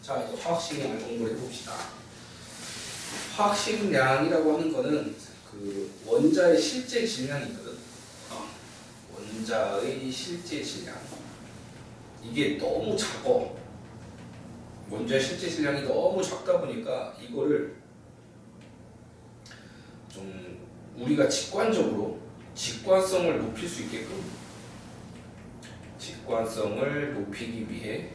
자, 이제 화학식량을 공부를 해봅시다. 화학식량이라고 하는 거는 그 원자의 실제 질량이 있거든. 원자의 실제 질량. 이게 너무 작어. 원자의 실제 질량이 너무 작다 보니까 이거를 좀 우리가 직관성을 높일 수 있게끔 직관성을 높이기 위해서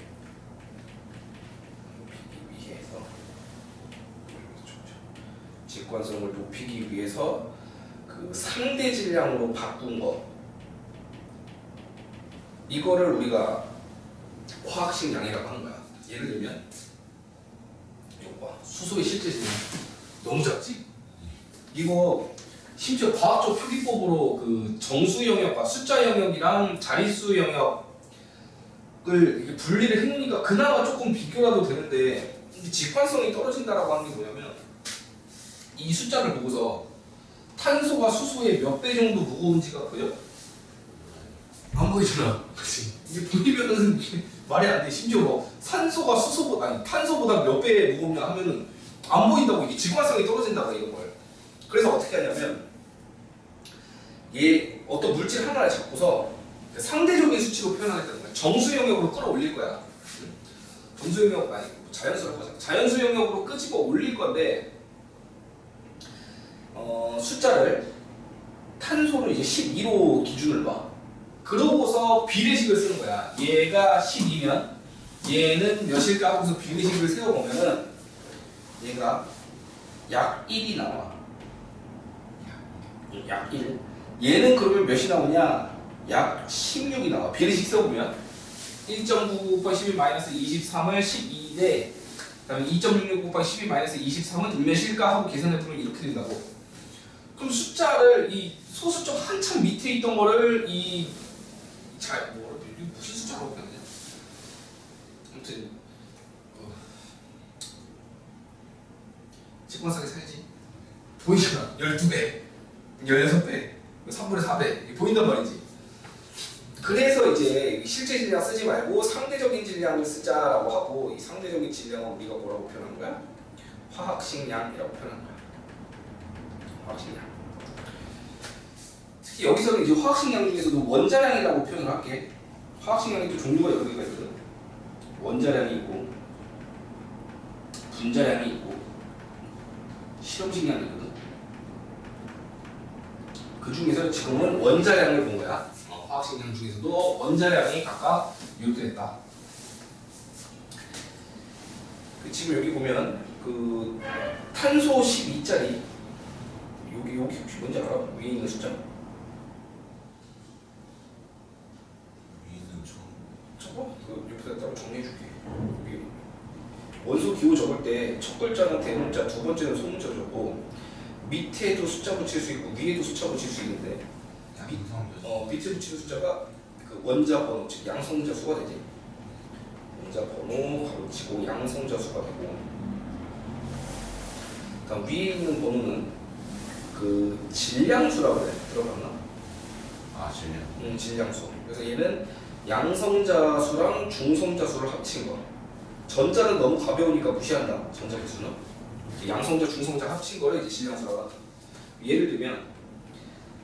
직관성을 높이기 위해서 그 상대 질량으로 바꾼 거, 이거를 우리가 화학식량이라고 하는 거야. 예를 들면 이거 봐, 수소의 실제 질량 너무 작지? 이거 심지어 과학적 표기법으로 그 정수 영역과 숫자 영역이랑 자릿수 영역을 이렇게 분리를 해놓으니까 그나마 조금 비교라도 되는데, 직관성이 떨어진다라고 하는 게 뭐냐면 이 숫자를 보고서 탄소가 수소의 몇 배 정도 무거운지가 보여? 안 보이잖아. 그치? 이게 보이면은 말이 안 돼. 심지어 뭐 산소가 수소보다, 아니 탄소보다 몇 배 무겁냐 하면은 안 보인다고. 이게 직관성이 떨어진다고, 이런 걸. 그래서 어떻게 하냐면 얘 어떤 물질 하나를 잡고서 상대적인 수치로 표현하겠다는 거야. 정수 영역으로 끌어올릴 거야. 정수 영역 아니 자연수라고 하자. 자연수 영역으로 끄집어 올릴 건데, 숫자를 탄소를 이제 12로 기준을 봐. 그러고서 비례식을 쓰는 거야. 얘가 12면 얘는 몇일까 하고서 비례식을 세워보면은 얘가 약 1이 나와. 약 1. 얘는 그러면 몇이 나오냐? 약 16이 나와. 비례식 세워보면 1.99 곱하기 12 마이너스 23을 12대, 그 다음에 2.66 곱하기 12 마이너스 23은 몇일까 하고 계산해보면 이렇게 된다고. 그럼 숫자를 이 소수점 한참 밑에 있던 거를 무슨 숫자라고 표현하냐? 아무튼 직관상에 사야지. 보이잖아. 12배, 16배, 3분의 4배 보인단 말이지. 그래서 이제 실제 질량 쓰지 말고 상대적인 질량을 쓰자라고 하고, 이 상대적인 질량은 우리가 뭐라고 표현한 거야? 화학식량이라고 표현한 거야. 화학식량. 특히 여기서는 이제 화학식량 중에서도 원자량이라고 표현을 할게. 화학식량이 또 종류가 여러 개가 있거든. 원자량이 있고, 분자량이 있고, 실험식량이 있거든. 그 중에서 지금은 원자량을 본 거야. 화학식량 중에서도 원자량이 각각 이렇게 됐다. 지금 여기 보면 그 탄소 12짜리 여기 혹시 뭔지 알아? 위에 있는 숫자? 위에 있는 총. 저거? 그 옆에다 따로 정리해줄게. 여기 원소 기호 적을 때 첫 글자는 대문자, 두 번째는 소문자 적고, 밑에도 숫자 붙일 수 있고 위에도 숫자 붙일 수 있는데, 밑에 붙이는 숫자가 그 원자 번호, 즉 양성자 수가 되지. 원자 번호 가로치고 양성자 수가 되고, 그다음 위에 있는 번호는 그 질량수라고 그래. 들어봤나? 아, 질량. 질량수. 그래서 얘는 양성자 수랑 중성자 수를 합친 거. 전자는 너무 가벼우니까 무시한다. 전자 개수는. 양성자, 중성자 합친 거를 이제 질량수라고 한다. 예를 들면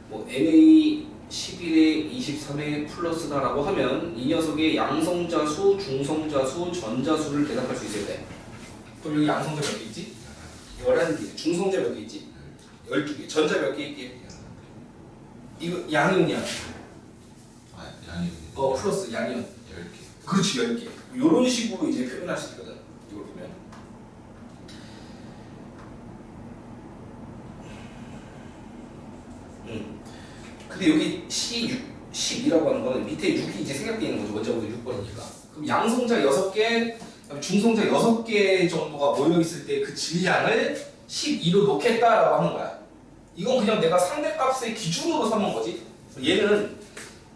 뭐 Na11에 23에 플러스다라고 하면 이 녀석의 양성자 수, 중성자 수, 전자 수를 대답할 수 있어야 돼. 그럼 여기 양성자 몇 개 있지? 11개. 중성자 몇 개 있지? 12개. 전자 몇 개 있게? 이거 양이냐? 아, 양이. 플러스 양이요. 10개. 그렇지, 10개. 이런 식으로 이제 표현할 수 있거든. 이걸 보면. 근데 여기 C6이라고 하는 거는 밑에 6이 이제 생략되어 있는 거죠. 원자번호 6번이니까. 그럼 양성자 6개, 중성자 6개 정도가 모여있을 때 그 질량을 12로 놓겠다라고 하는 거야. 이건 그냥 내가 상대값의 기준으로 삼은 거지. 얘는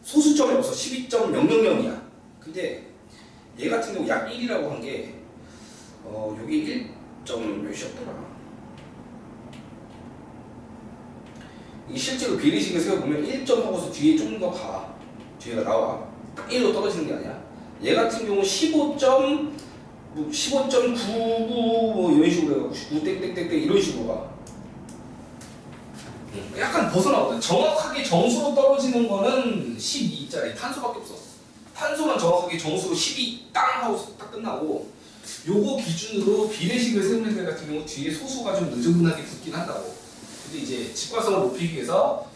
소수점이 없어. 12.000이야. 근데 얘 같은 경우 약 1이라고 한 게 여기 1. 몇이었더라. 이 실제로 비례식을 세워보면 1점 하고서 뒤에 좀 더 가. 뒤에가 나와. 딱 1로 떨어지는 게 아니야. 얘 같은 경우 15점 뭐 15.99 뭐 이런 식으로 해가지고 9 땡땡땡땡 이런 식으로 가. 약간 벗어나거든. 정확하게 정수로 떨어지는 거는 12짜리 탄소밖에 없어. 탄소만 정확하게 정수로 12 땅 하고 딱 끝나고, 요거 기준으로 비례식을 세우는 데 같은 경우 뒤에 소수가 좀 느긋하게 붙긴 한다고. 근데 이제 직관성을 높이기 위해서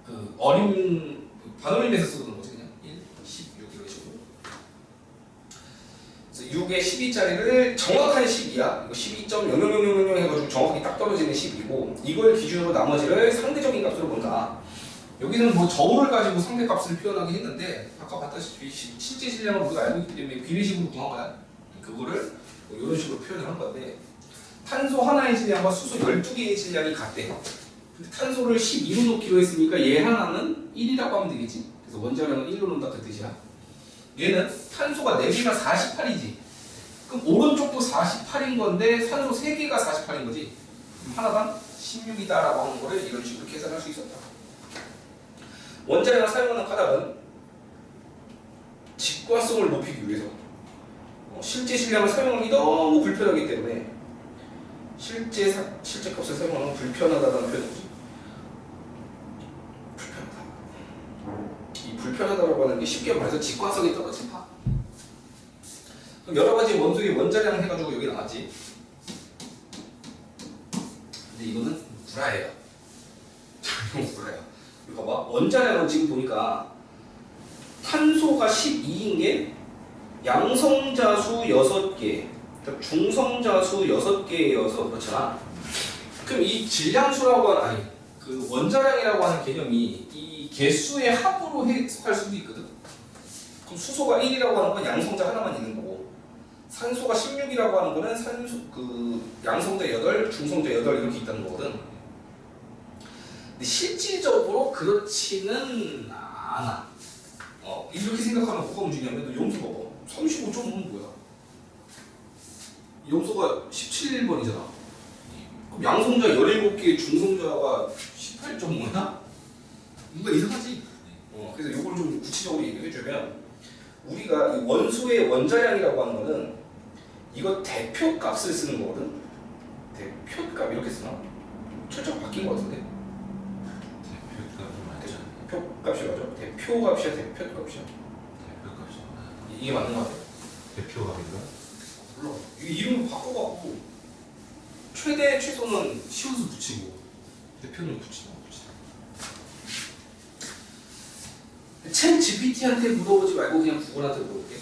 그 어림 반올림에서 쓰는 거지 그냥 1, 16 이런 식으로. 그래서 6에 12짜리를 정확한 12야. 이거 12.0000 해가지고 정확하게 딱 떨어지는 12고, 이걸 기준으로 나머지를 상대적인 값으로 본다. 여기는 뭐 저울을 가지고 상대값을 표현하긴 했는데, 아까 봤다시피 실제 질량을 우리가 알고 있기 때문에 비례식으로 구한 거야. 그거를 뭐 이런 식으로 표현을 한 건데, 탄소 하나의 질량과 수소 12개의 질량이 같대. 근데 탄소를 12로 놓기로 했으니까 얘 하나는 1이라고 하면 되겠지. 그래서 원자량은 1로 놓는다 그 뜻이야. 얘는 탄소가 4개가 48이지. 그럼 오른쪽도 48인 건데 산소 3개가 48인 거지. 그럼 하나당 16이다 라고 하는 거를 이런 식으로 계산할 수 있었다. 원자량을 사용하는 까닭은 직관성을 높이기 위해서, 실제 질량을 사용하기 너무 불편하기 때문에 실제 값을 사용하는 건 불편하다는 표현이지. 불편하다. 이 불편하다라고 하는 게 쉽게 말해서 직관성이 떨어진다. 그럼 여러 가지 원소의 원자량 해가지고 여기 나왔지. 근데 이거는 구라예요. 구라예요. 이거 봐봐. 원자량은 지금 보니까 탄소가 12인 게 양성자수 6개, 중성자수 6개여서 그렇잖아. 그럼 이 질량수라고 하는, 아니, 그 원자량이라고 하는 개념이 이 개수의 합으로 해석할 수도 있거든. 그럼 수소가 1이라고 하는 건 양성자 하나만 있는 거고, 산소가 16이라고 하는 거는 양성자 8, 중성자 8 이렇게 있다는 거거든. 근데 실질적으로 그렇지는 않아. 이렇게 생각하면 뭐가 문제냐면, 너 염소가 봐. 35.5는 뭐야? 염소가 17번이잖아. 그럼 양성자 17개, 중성자가 18.5야? 뭔가 이상하지? 그래서 이걸 좀 구체적으로 얘기해주면, 우리가 이 원소의 원자량이라고 하는 거는 이거 대표값을 쓰는 거거든? 대표값 이렇게 쓰나? 철저히 바뀐 거 같은데? 대표값이 맞아? 대표값이야? 대표값이야? 이게 맞는 거 같아. 대표값인가? 몰라. 이게 이름을 바꿔갖고 최대 최소는 씌워서 붙이고 대표는 붙이나 챗 GPT한테 물어보지 말고 그냥 구글한테 물어볼게.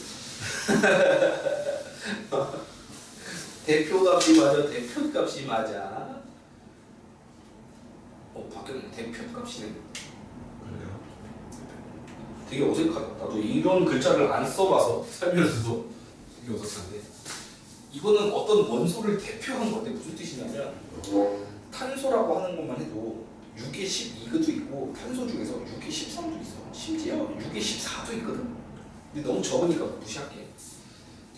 대표값이 맞아? 대표값이 맞아? 바뀌었네. 대표값이네. 그래요? 되게 어색하다. 나도 이런 글자를 안 써봐서 살면서도 되게 어색한데, 이거는 어떤 원소를 대표한 건데 무슨 뜻이냐면, 탄소라고 하는 것만 해도 6에 12도 있고 탄소 중에서 6에 13도 있어. 심지어 6에 14도 있거든. 근데 너무 적으니까 무시할게.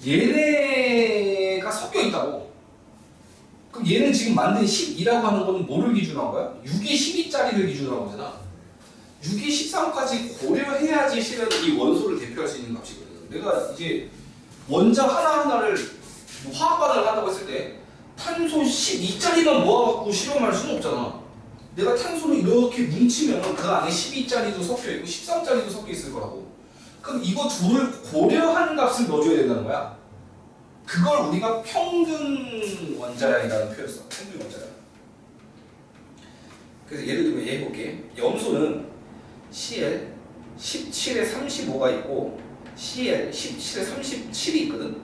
얘네가 섞여 있다고. 그럼 얘는 지금 만든 12라고 하는 건 뭐를 기준으로 한 거야? 6에 12짜리를 기준으로 한 거잖아. 6에 13까지 고려해야지 실은 이 원소를 대표할 수 있는 값이거든. 내가 이제 원자 하나하나를 화학반을 한다고 했을 때 탄소 12짜리만 모아갖고 실험할 수는 없잖아. 내가 탄소를 이렇게 뭉치면 그 안에 12짜리도 섞여있고 13짜리도 섞여있을 거라고. 그럼 이거 둘을 고려한 값을 넣어줘야 된다는 거야. 그걸 우리가 평균 원자량이라는 표현을 써. 평균 원자량. 그래서 예를 들면 얘 해볼게. 염소는 Cl 17에 35가 있고 Cl 17에 37이 있거든.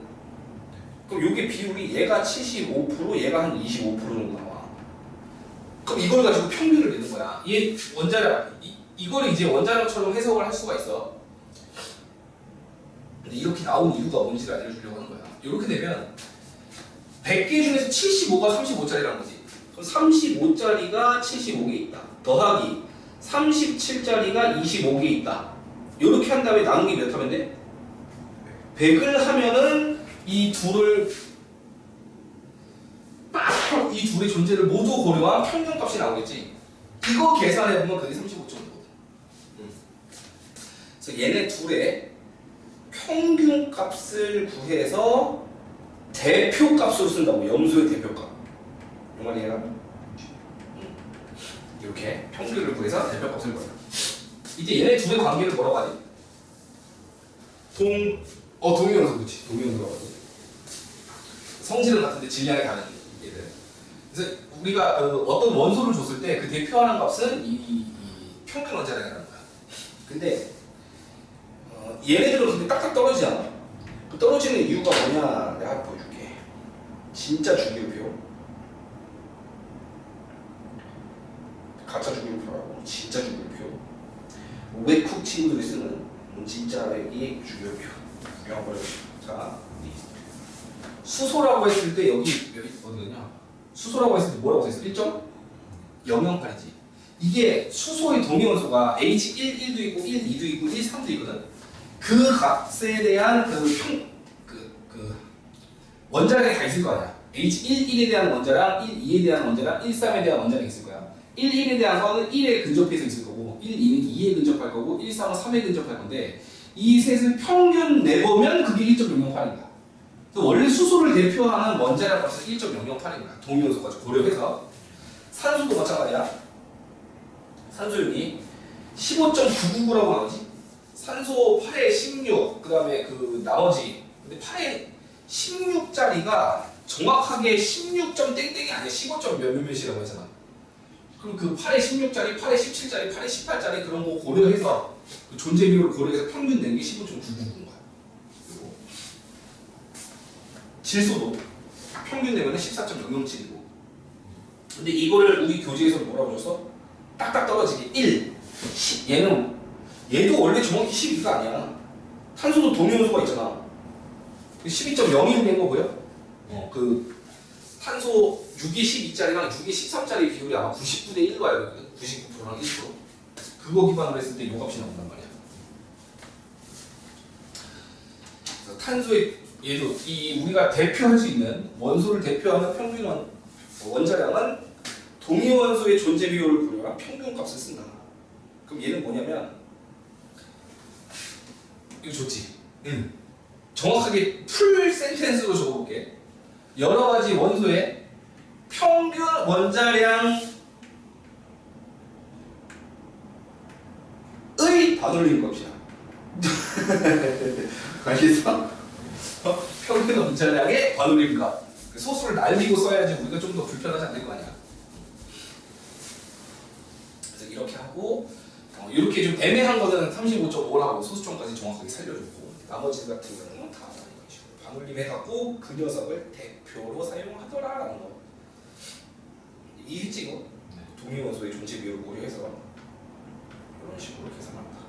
그럼 요게 비율이 얘가 75%, 얘가 한 25% 정도 나와. 그럼 이걸 가지고 평균을 내는 거야. 얘 원자량, 이걸 이제 원자량처럼 해석을 할 수가 있어. 근데 이렇게 나온 이유가 뭔지를 알려주려고 하는 거야. 이렇게 되면 100개 중에서 75가 35짜리라는 거지. 그럼 35짜리가 75개 있다. 더하기 37짜리가 25개 있다. 이렇게 한 다음에 나눈 게 몇 하면 돼? 100을 하면은 이 둘의 존재를 모두 고려한 평균값이 나오겠지. 이거 계산해보면 그게 35.5거든. 그래서 얘네 둘의 평균값을 구해서 대표값으로 쓴다고. 염소의 대표값. 이 말이야. 이렇게 평균을 구해서 대표값을 구해요. 이제 얘네 둘의 관계를 뭐라고 하지? 동위원소. 그렇지. 동위원소라고 하지. 성질은 같은데 질량이 다른 얘들. 그래서 우리가 어떤 원소를 줬을 때 그 대표하는 값은 이 평균 원자량이라는 거야. 근데 얘네들은 근데 딱딱 떨어지지 않아. 그 떨어지는 이유가 뭐냐? 내가 한번 보여줄게. 진짜 주기율표. 가짜 주기율표라고. 진짜 주기율표. 외국 친구들이 쓰는 진짜 이 주기율표. 이거 한번 보여줄게. 자, 수소라고 했을 때 여기 어디냐? 수소라고 했을 때 뭐라고 써있어? 1.008이지. 이게 수소의 동위원소가 H11도 있고 12도 있고 13도 있거든. 그 값에 대한 원자량이 다 있을 거 아니야. H11에 대한 원자량, 12에 대한 원자량, 13에 대한 원자량이 있을 거야. 11에 대한 거는 1에 근접해서 있을 거고, 12는 2에 근접할 거고, 13은 3에 근접할 건데, 이 셋을 평균 내보면 그게 1.008인가. 원래 수소를 대표하는 원자량 값은 1.008인가. 동위원소까지 고려해서. 산소도 마찬가지야. 산소율이 15.999라고 나오지. 산소 8에 16, 그 다음에 그 나머지. 근데 8에 16짜리가 정확하게 16점 땡땡이 아니야. 15점 몇몇이라고 했잖아. 그럼 그 8에 16짜리, 8에 17짜리, 8에 18짜리 그런 거 고려해서 그 존재 비율을 고려해서 평균 낸 게 15.999인 거야. 그리고 질소도 평균 내면 14.007이고. 근데 이거를 우리 교재에서 뭐라고 줬어? 딱딱 떨어지게 1. 얘도 원래 정확히 12가 아니야. 탄소도 동위원소가 있잖아. 12.01 된 거 보여? 그 탄소 6이 12짜리랑 6이 13짜리 비율이 아마 99대 1로 알고 있거든. 99%랑 1%. 그거 기반으로 했을 때 이 값이 나온단 말이야. 그래서 탄소의 얘도 이 우리가 대표할 수 있는 원소를 대표하는 평균 원자량은 동위원소의 존재 비율을 고려한 평균값을 쓴다. 그럼 얘는 뭐냐면 이거 좋지? 정확하게 풀 센텐스로 적어볼게. 여러 가지 원소의 평균 원자량의 반올림 값이야. 알겠어? 평균 원자량의 반올림 값. 소수를 날리고 써야지 우리가 좀 더 불편하지 않을 거 아니야. 그래서 이렇게 하고 이렇게 좀 애매한 거는 35.5라고 소수점까지 정확하게 살려줬고 나머지 같은 경우는 다 이런 식으로 반올림 해갖고 그 녀석을 대표로 사용하더라라는 거. 이해했지 이거? 동위원소의 존재 비율을 고려해서 이런 식으로 계산합니다.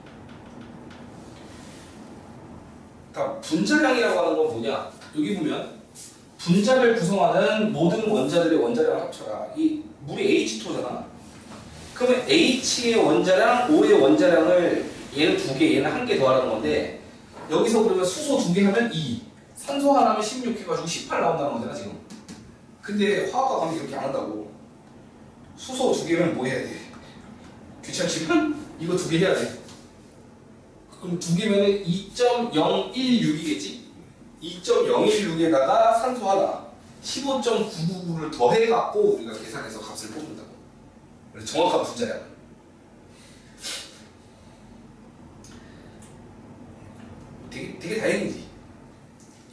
다 분자량이라고 하는 건 뭐냐? 여기 보면 분자를 구성하는 모든 원자들의 원자량을 합쳐라. 이 물이 H2잖아. 그러면 H의 원자량, O의 원자량을 얘는 2개, 얘는 1개 더하라는 건데 여기서 그러면 수소 2개 하면 2, 산소 하나 하면 16 해가지고 18 나온다는 거잖아 지금. 근데 화학과 가면 이렇게 안 한다고. 수소 2개면 뭐 해야 돼? 귀찮지만 이거 2개 해야 돼. 그럼 2개면 2.016이겠지? 2.016에다가 산소 하나 15.999를 더해갖고 우리가 계산해서 값을 뽑는다고. 그래서 정확한 분자량. 되게 다행이지.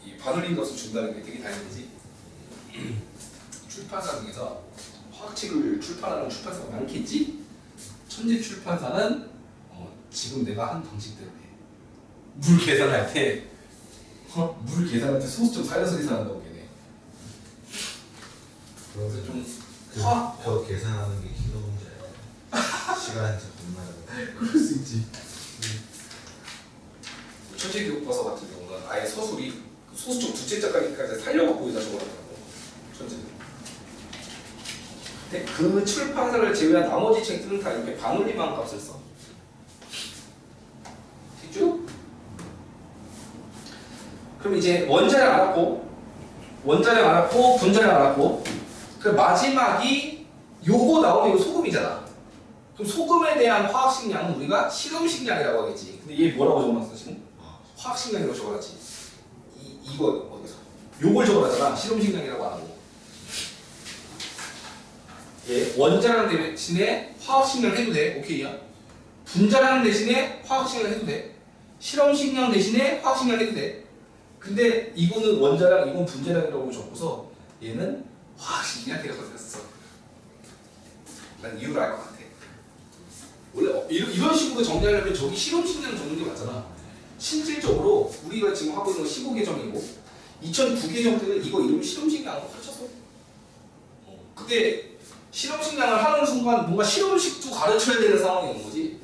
이 반올림 값을 준다는 게 되게 다행이지. 출판사 중에서 화학책을 출판하는 출판사가 많겠지? 천재 출판사는 지금 내가 한 방식대로 해. 물 계산할 때 물 계산할 때 소수 좀 살려서 계산한다고 걔네. 그래서 좀 저 계산하는 게 기도 문제야. 시간 정말. 그럴 수 있지. 천재교육과서 같은 경우는 아예 서술이 소수점 두째 자까지까지 살려갖고 여기다 적어놨다고. 천재들. 근데 그 출판사를 제외한 나머지 책들은 다 이렇게 반올림한 값을 써. 됐죠? 그럼 이제 원자량 알았고, 분자량 알았고, 그 마지막이 요거 나오면 이거 소금이잖아. 그럼 소금에 대한 화학식량은 우리가 실험식량이라고 하겠지. 근데 얘 뭐라고 적어놨어 지금? 화학식량이라고 적어놨지. 이거 어디서? 요걸 적어놨잖아. 실험식량이라고 안 하고. 예, 원자량 대신에 화학식량 해도 돼. 오케이야. 분자량 대신에 화학식량 해도 돼. 실험식량 대신에 화학식량 해도 돼. 근데 이거는 원자량, 이건 분자량이라고 적고서 얘는 화학식량이라고 썼어. 난 이유를 알 것 같아. 원래 이런 식으로 정리하려면 저기 실험식량 적는 게 맞잖아. 실질적으로 우리가 지금 하고 있는 건 15계정이고 2009계정 때는 이거 이름 실험식량으로 가르쳤어. 근데 실험식량을 하는 순간 뭔가 실험식도 가르쳐야 되는 상황이 온 거지.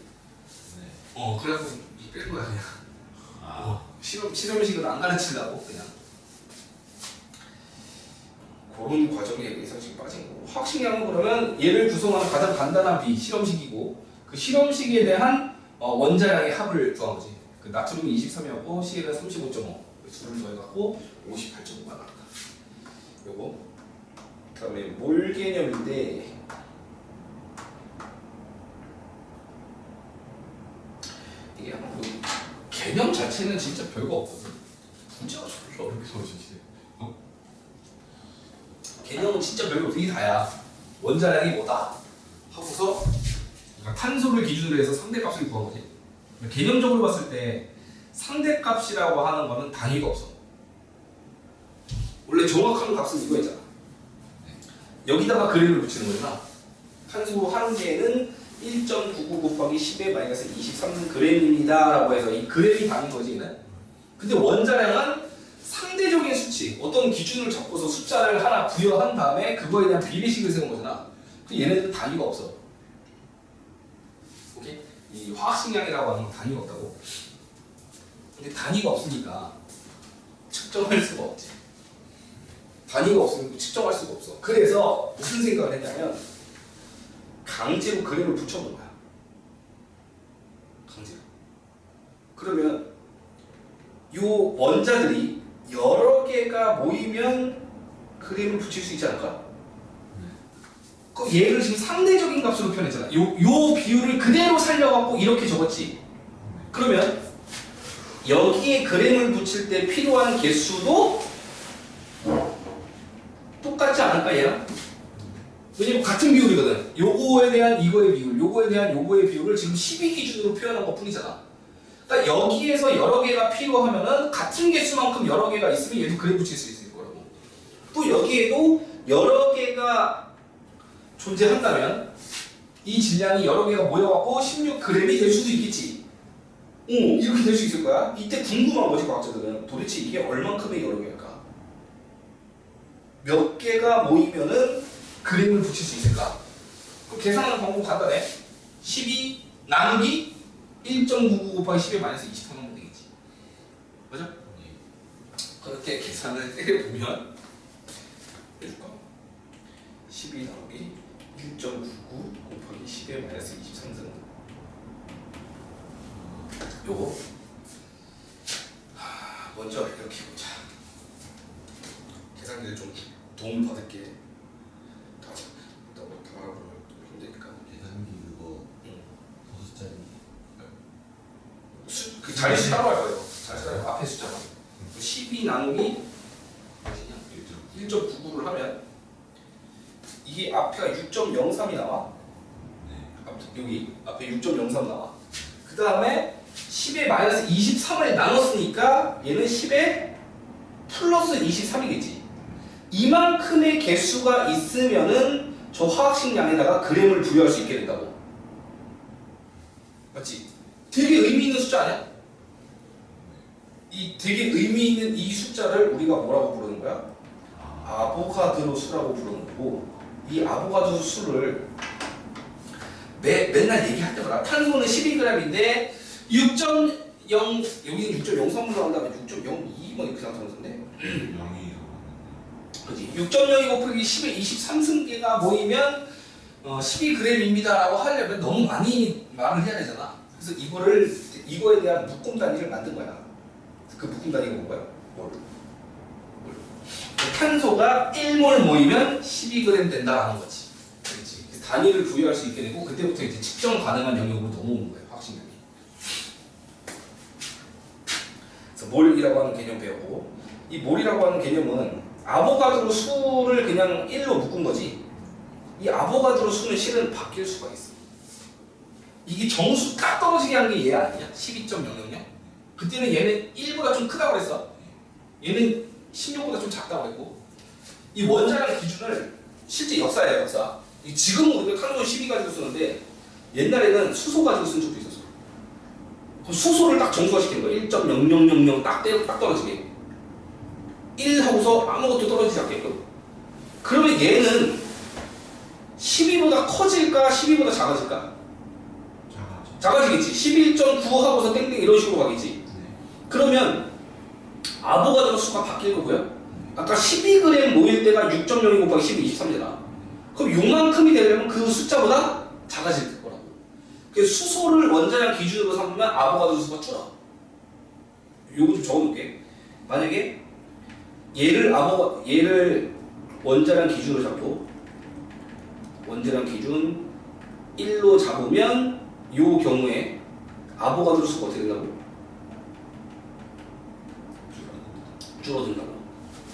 그래갖고 뺀 거야 그냥. 실험식을 안 가르치려고 그냥. 그런 과정에 예상식이 빠진 거고. 화학식량은 그러면 얘를 구성하는 가장 간단한 비 실험식이고 그 실험식에 대한 원자량의 합을 구한 거지. 그 나트륨이 23이었고 CL은 35.5. 둘을 더해갖고 58.5가 나왔다. 요거. 그다음에 몰 개념인데 이게 개념 자체는 진짜 별거 없거든. 문제가 졸라 어렵게 나오시지. 개념은 진짜 별거 없어. 이게 다야. 원자량이 뭐다 하고서 탄소를 기준으로 해서 상대값을 구한 거지. 개념적으로 봤을 때 상대값이라고 하는 거는 단위가 없어. 원래 정확한 값은 이거였잖아. 여기다가 그램을 붙이는 거잖아. 탄소 한 개는 1.99 곱하기 10의 마이너스 23g입니다 라고 해서 이 그램이 단위인 거지 얘는. 근데 원자량은 상대적인 수치, 어떤 기준을 잡고서 숫자를 하나 부여한 다음에 그거에 대한 비례식을 세운 거잖아. 그 얘네들은 단위가 없어. 오케이? 이 화학식량이라고 하는 건 단위가 없다고. 근데 단위가 없으니까 측정할 수가 없지. 단위가 없으면 측정할 수가 없어. 그래서 무슨 생각을 했냐면 강제로 그램을 붙여놓은 거야. 강제로. 그러면 요 원자들이 여러 개가 모이면 그램을 붙일 수 있지 않을까? 그 얘를 지금 상대적인 값으로 표현했잖아. 요 비율을 그대로 살려갖고 이렇게 적었지. 그러면 여기에 그램을 붙일 때 필요한 개수도 똑같지 않을까 얘랑? 왜냐면 같은 비율이거든. 요거에 대한 이거의 비율, 요거에 대한 요거의 비율을 지금 12 기준으로 표현한 것 뿐이잖아. 그러니까 여기에서 여러 개가 필요하면은 같은 개수만큼 여러 개가 있으면 얘도 그램 붙일 수 있을 거라고. 또 여기에도 여러 개가 존재한다면 이 질량이 여러 개가 모여갖고 16g이 될 수도 있겠지. 이렇게 될 수 있을 거야. 이때 궁금한 거지 과학자들은. 도대체 이게 얼만큼의 여러 개일까? 몇 개가 모이면은 그램을 붙일 수 있을까? 그럼 계산하는 방법 간단해. 12 나누기 1.99 곱하기 10의 마이너스 20 하면 되겠지. 맞아? 그렇게 계산을 때려보면 해줄까? 12 나누기 1.99 곱하기 10의 마이너스 23승. 요거 먼저 이렇게 보자. 계산기를 좀 도움 받을게. 다 힘드니까. 계산기 그거 소수짜리. 그 자리수 따로 할 거예요. 자리수 따로 앞에 숫자만. 12 나누기 1.99를 하면 이게 앞에가 6.03이 나와. 여기 앞에 6.03 나와. 그 다음에 10의 마이너스 23을 나눴으니까 얘는 10의 플러스 23이겠지. 이만큼의 개수가 있으면은 저 화학식량에다가 그램을 부여할 수 있게 된다고. 맞지? 되게 의미 있는 숫자 아니야? 이 되게 의미 있는 이 숫자를 우리가 뭐라고 부르는 거야? 아보가드로 수라고 부르는 거고, 이 아보가드로 수를 맨날 얘기할 때마다 탄소는 12g인데 6.0 여기는 6.03으로 한다면 6.02뭐 이렇게 생각하는데 0이 그지? 6.02 곱하기 10의 23승계가 모이면 12g입니다 라고 하려면 너무 많이 말을 해야 되잖아. 그래서 이거에 대한 묶음 단위를 만든 거야. 그 묶음 단위가 뭔가요? 뭘? 탄소가 1몰 모이면 12g 된다라는 거지. 그렇지? 그래서 단위를 부여할 수 있게 되고 그때부터 이제 측정 가능한 영역으로 넘어오는 거예요. 화학식량이. 그래서 몰이라고 하는 개념 배웠고, 이 몰이라고 하는 개념은 아보가드로 수를 그냥 1로 묶은 거지. 이 아보가드로 수는 실은 바뀔 수가 있어. 이게 정수 딱 떨어지게 한 게 얘 아니냐? 12.000. 그때는 얘는 1보다 좀 크다고 그랬어. 얘는 16보다 좀 작다고 그랬고. 이 원자량 기준을 실제 역사예요, 역사. 지금은 우리가 탄소 12 가지고 쓰는데 옛날에는 수소 가지고 쓴 적도 있었어. 그럼 수소를 딱 정수화시키는 거야. 1.0000 딱 떨어지게. 1 하고서 아무것도 떨어지지 않게끔. 그러면 얘는 12보다 커질까 12보다 작아질까? 작아지겠지. 11.9 하고서 땡땡 이런 식으로 가겠지. 그러면 아보가드로 수가 바뀔 거고요. 아까 12g 모일 때가 6.02 곱하기 12, 23잖아. 그럼 요만큼이 되려면 그 숫자보다 작아질 거라고. 그래서 수소를 원자량 기준으로 삼으면 아보가드로 수가 줄어. 요거 좀 적어놓을게. 만약에 얘를 원자량 기준으로 잡고 원자량 기준 1로 잡으면 요 경우에 아보가드로 수가 어떻게 된다고? 줄어든다고.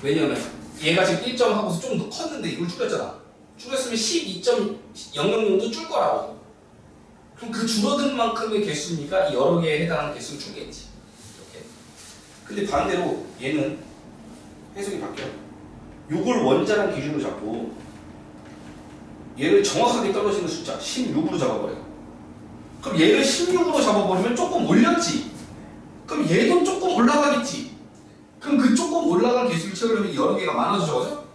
왜냐하면 얘가 지금 1점 하고서 좀 더 컸는데 이걸 줄였잖아. 줄였으면 12.000도 줄 거라고. 그럼 그 줄어든 만큼의 개수니까 이 여러 개에 해당하는 개수를 주겠지. 이렇게. 근데 반대로 얘는 해석이 바뀌어. 요걸 원자량 기준으로 잡고 얘를 정확하게 떨어지는 숫자 16으로 잡아버려. 그럼 얘를 16으로 잡아버리면 조금 올렸지. 그럼 얘도 조금 올라가겠지. 그럼 그 조금 올라간 개수를 채우려면 여러 개가 많아져 적어져?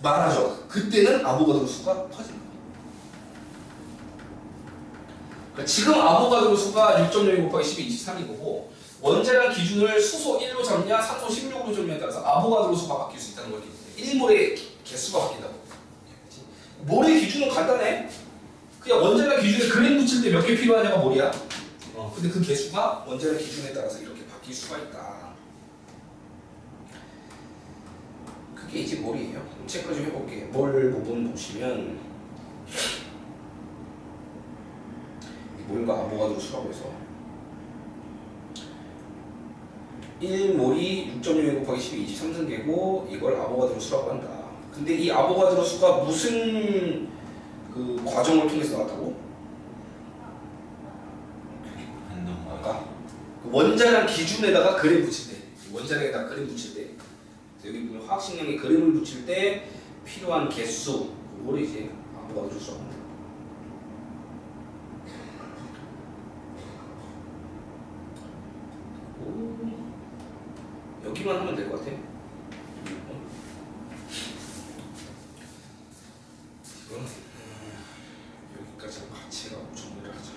많아져. 그때는 아보가드로 수가 커진다. 그러니까 지금 아보가드로 수가 6.02 곱하기 12, 23인 거고 원자량 기준을 수소 1로 잡냐 산소 16으로 잡냐에 따라서 아보가드로 수가 바뀔 수 있다는 거기 때문에 1몰의 개수가 바뀐다고. 몰의 기준은 간단해. 그냥 원자량 기준에 그램 붙일 때 몇 개 필요하냐가 몰이야. 근데 그 개수가 원자량 기준에 따라서 이렇게 바뀔 수가 있다. 그게 이제 몰이에요. 체크 좀 해볼게. 몰 부분 보시면 이 몰과 아보가드로 수라고 해서 1몰이 6.06 곱하기 12, 23승계고 이걸 아보가드로 수라고 한다. 근데 이 아보가드로 수가 무슨 그 과정을 통해서 나왔다고? 아까 그 원자량 기준에다가 그램 붙일 때, 원자량에다가 그램 붙일 때, 여기 보면 화학식량에 그램을 붙일 때 필요한 개수, 그거를 이제 아보가드로 수라고 합니다. 여기만 하면 될 것 같아. 이건 여기까지 같이 하고 정리를 하자.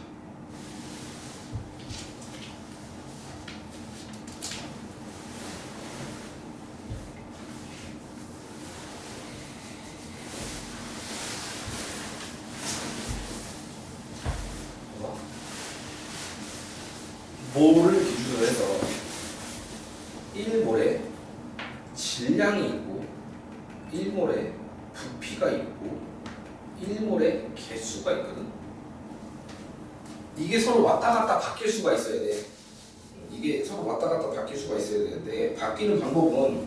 몰을 기준으로 해서 1몰에 질량이 있고 1몰에 부피가 있고 1몰에 개수가 있거든. 이게 서로 왔다 갔다 바뀔 수가 있어야 돼. 이게 서로 왔다 갔다 바뀔 수가 있어야 되는데 바뀌는 방법은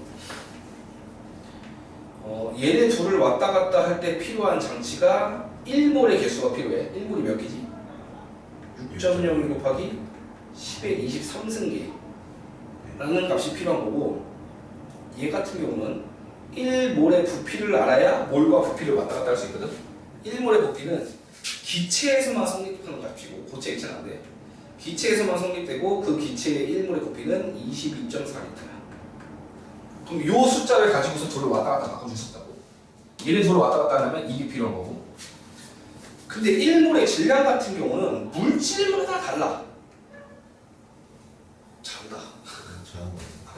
얘네 둘을 왔다 갔다 할 때 필요한 장치가 1몰의 개수가 필요해. 1몰이 몇 개지? 6.02 곱하기 10의 23승계 라는 값이 필요한 거고 얘 같은 경우는 1몰의 부피를 알아야 몰과 부피를 왔다 갔다 할 수 있거든. 1몰의 부피는 기체에서만 성립하는 값이고 고체 액체는 안 돼. 기체에서만 성립되고 그 기체의 1몰의 부피는 22.4리터야. 그럼 요 숫자를 가지고서 둘을 왔다 갔다 바꿔줄 수 있다고. 얘네 둘을 왔다 갔다 하려면 이게 필요한 거고. 근데 1몰의 질량 같은 경우는 물질마다 달라. 잘한다.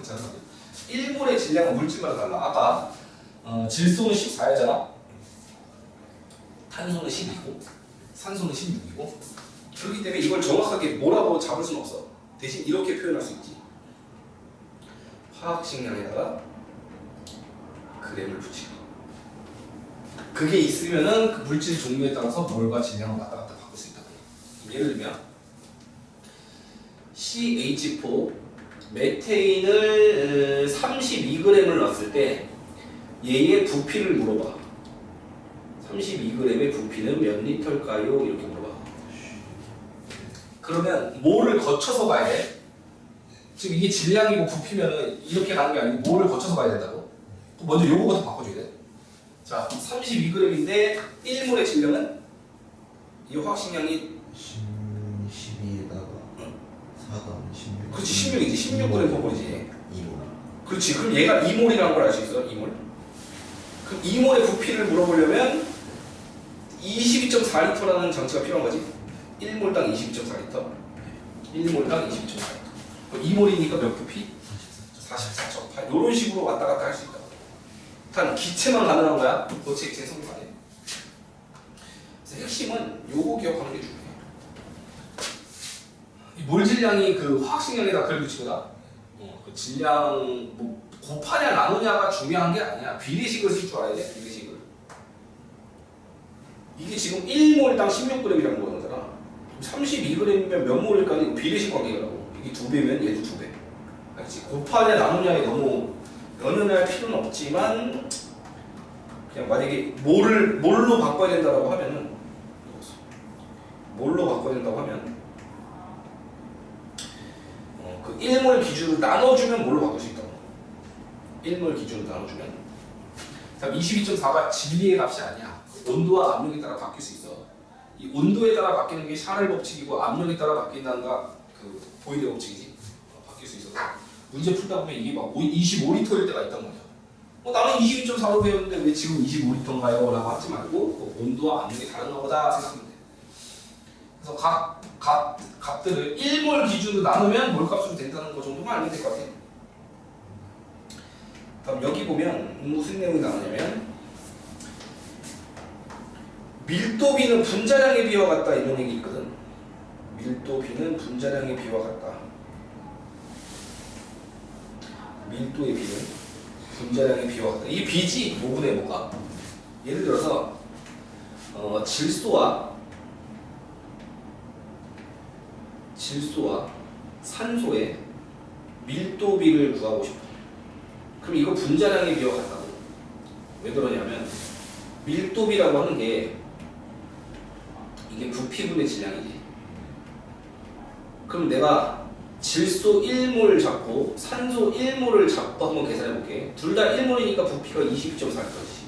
잘한다. 1몰의 질량은 물질마다 달라. 아까 질소는 14잖아. 탄소는 12고 산소는 16이고. 그렇기 때문에 이걸 정확하게 뭐라고 잡을 수는 없어. 대신 이렇게 표현할 수 있지. 화학식량에다가 그램을 붙이고. 그게 있으면은 그 물질 종류에 따라서 몰과 질량을 왔다 갔다 바꿀 수 있다. 예를 들면 CH4 메테인을 32g을 넣었을 때 얘의 부피를 물어봐. 32g의 부피는 몇 리터일까요? 이렇게 물어봐. 그러면 뭐를 거쳐서 가야 돼? 지금 이게 질량이고 부피면은 이렇게 가는 게 아니고 뭐를 거쳐서 가야 된다고? 먼저 요거부터 바꿔줘야 돼. 자, 32g인데 1몰의 질량은 이 화학식량이 12에다가 4가 16. 그렇지 16이지 16g/몰이지. 2몰. 그렇지. 그럼 얘가 2몰이라는 걸 알 수 있어. 2몰. 그럼 2몰의 부피를 물어보려면 22.4L라는 장치가 필요한 거지. 1몰당 22.4L. 1몰당 22.4L. 2몰이니까 몇 부피? 44.8. 이런 식으로 왔다 갔다 할 수 있다. 단 기체만 가능한 거야. 고체 액체는 성공 안 해. 그래서 핵심은 요거 기억하는 게 중요해. 이 몰 질량이 그 화학식량에다 그걸 붙이거나 그 질량 뭐 곱하냐 나누냐가 중요한 게 아니야. 비례식을 쓸 줄 알아야 돼. 비례식을. 이게 지금 1몰당 16g이라는 거잖아. 32g이면 몇 몰일까? 이거 비례식 관계라고. 이게 2배면 얘도 2배. 알지? 곱하냐 나누냐에 너무 연연할 필요는 없지만 그냥 만약에 뭘로 바꿔야 된다라고 하면은 뭘로 바꿔야 된다고 하면 그 1몰 기준으로 나눠주면 뭘로 바꿀 수 있다고. 1몰 기준으로 나눠주면. 그럼 22.4가 진리의 값이 아니야. 온도와 압력에 따라 바뀔 수 있어. 이 온도에 따라 바뀌는 게 샤넬 법칙이고 압력에 따라 바뀐다는가 그 보일러 법칙이지. 바뀔 수 있어서 문제 풀다 보면 이게 막 25리터일 때가 있단 말이야. 나는 22.4로 배웠는데 왜 지금 25리터인가요? 라고 하지 말고 온도와 압력이 다른가 보다 생각하면 돼. 그래서 각 값들을 1몰 기준으로 나누면 몰값으로 된다는 거 정도만 알면 될 것 같아. 다음 여기 보면 무슨 내용이 나오냐면 밀도비는 분자량의 비와 같다 이런 얘기 있거든. 밀도비는 분자량의 비와 같다. 밀도의 비는 분자량의 비와 같다. 이게 비지 5분의 뭐가? 예를 들어서 질소와 산소의 밀도비를 구하고 싶어. 그럼 이거 분자량의 비와 같다고. 왜 그러냐면 밀도비라고 하는 게 이게 부피분의 질량이지. 그럼 내가 질소 1몰 잡고 산소 1몰을 잡고 한번 계산해 볼게. 둘 다 1몰이니까 부피가 22.4L지.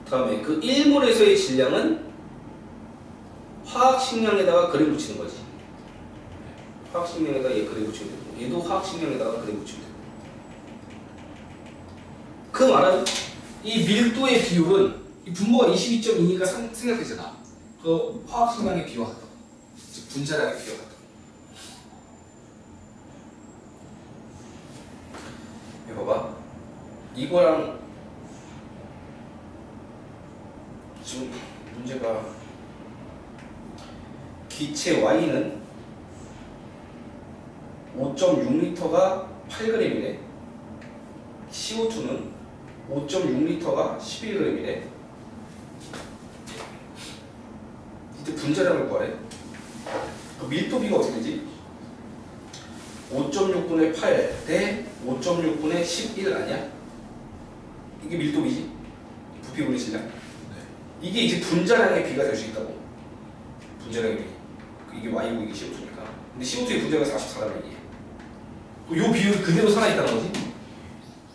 그 다음에 그 1몰에서의 질량은 화학식량에다가 그래 붙이는 거지. 화학식량에다가 얘 그래 붙이면 되고 얘도 화학식량에다가 그래 붙이면 되고. 그 말은 이 밀도의 비율은 이 분모가 22.2니까 생각되잖아. 그 화학식량의 비와 같다. 즉 분자량의 비와 같다. 이거 봐봐. 이거랑 지금 문제가 기체 Y는 5.6L가 8g이래. CO2는 5.6L가 11g이래. 이때 분자량을 구하래. 그 밀도비가 어떻게 되지? 5.6분의 8 대 5.6분의 11 아니야? 이게 밀도비지? 부피분의 질량. 이게 이제 분자량의 비가 될 수 있다고. 분자량의 비. 이게 Y고 이게 CO2니까. 근데 CO2의 분자량이 44라는 얘기야. 이 비율이 그대로 살아있다는 거지?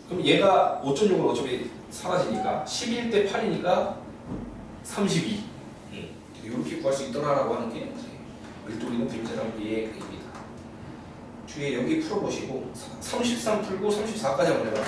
그럼 얘가 5.6은 어차피 사라지니까 11대 8이니까 32. 이렇게 구할 수 있더라라고 하는 게 밀도비는 분자량비의 의미다. 뒤에 여기 풀어보시고 33 풀고 34까지 한번 해봐.